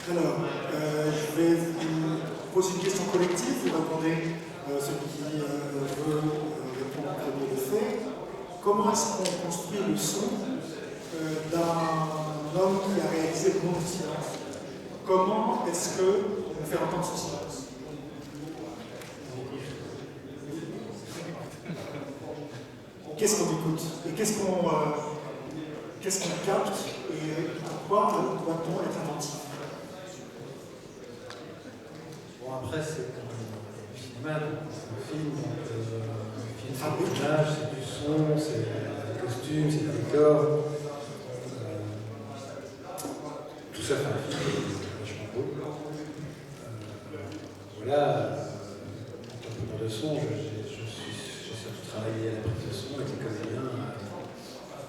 Alors, je vais vous poser une question collective, vous répondez, celui qui veut répondre en premier le fait. Comment est-ce qu'on construit le son d'un homme qui a réalisé le monde du silence? Comment est-ce qu'on fait entendre ce silence? Qu'est-ce qu'on écoute? Et qu'est-ce qu'on capte? Et à quoi doit-on être attentif? Bon, après, c'est un cinéma, c'est un film, c'est un tournage, c'est du son, c'est des costumes, c'est des décors. Tout ça fait un film, c'est vachement beau. Voilà, en tant que de son, j'ai surtout travaillé à la prise de son avec les comédiens,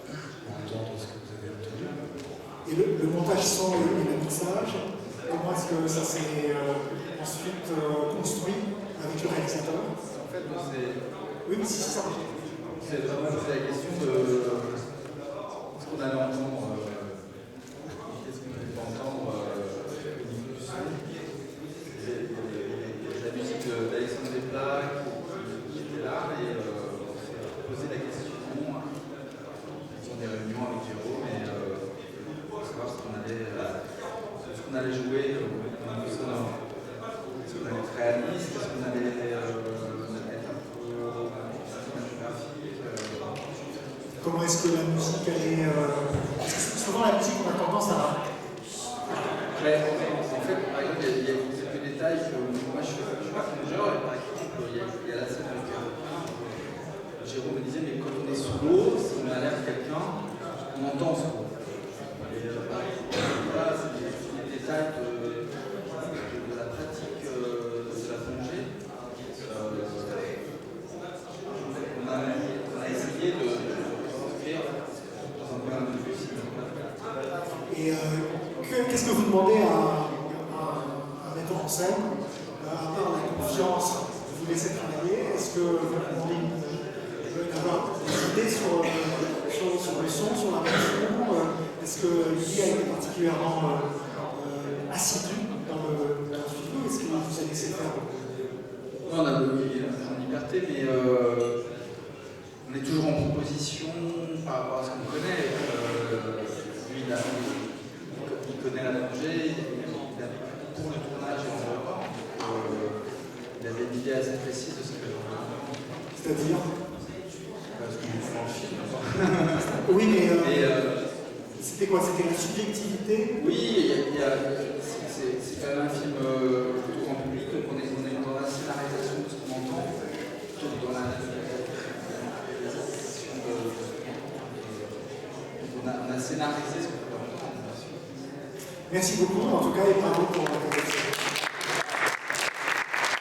pour entendre ce que vous avez entendu. Et le montage son et le mixage, comment est-ce que ça s'est ensuite construit avec le réalisateur? En fait, c'est... Oui, mais si ça. C'est vraiment la question de ce qu'on allait entendre, qu'est-ce qu'on allait entendre au niveau du son. La musique d'Alexandre Desplat qui était là et on s'est posé la question dans des réunions avec Jérôme pour savoir ce qu'on allait jouer au niveau sonore. Est-ce qu'on allait être réaliste, est-ce qu'on allait être un peu cinématographique. Comment est-ce que la musique elle est. Souvent la musique on a tendance à. Mais en fait, par exemple, il y a quelques détails que moi je suis pas plongeur, et par exemple, il y a la scène avec Jérôme me disait, mais quand on est sous l'eau, si on alerte quelqu'un, on entend ce mot. Et voilà, c'est des détails de la pratique de la plongée. On a essayé de faire dans un point de vue cinématographique. Et qu'est-ce que vous demandez à un metteur en scène, à part la confiance, vous laissez travailler? Est-ce que vous demandez d'avoir des idées sur le son, sur la version? Est-ce que lui a été particulièrement assidu dans le studio? Est-ce que vous avez laissé faire? Non, on a en liberté, mais on est toujours en proposition par rapport à ce qu'on connaît. Lui, il connaît la plongée, pour le tournage et en dehors. Il avait une idée assez précise de ce que C'est-à-dire? Parce qu'on est dans le film. Oui, mais c'était quoi? C'était la subjectivité? Oui, c'est quand même un film plutôt grand public, donc on est dans la scénarisation de ce qu'on entend, plutôt que dans la réalisation de ce qu'on entend. On a scénarisé ce qu'on peut entendre. Merci beaucoup, en tout cas, et bravo pour la conversation.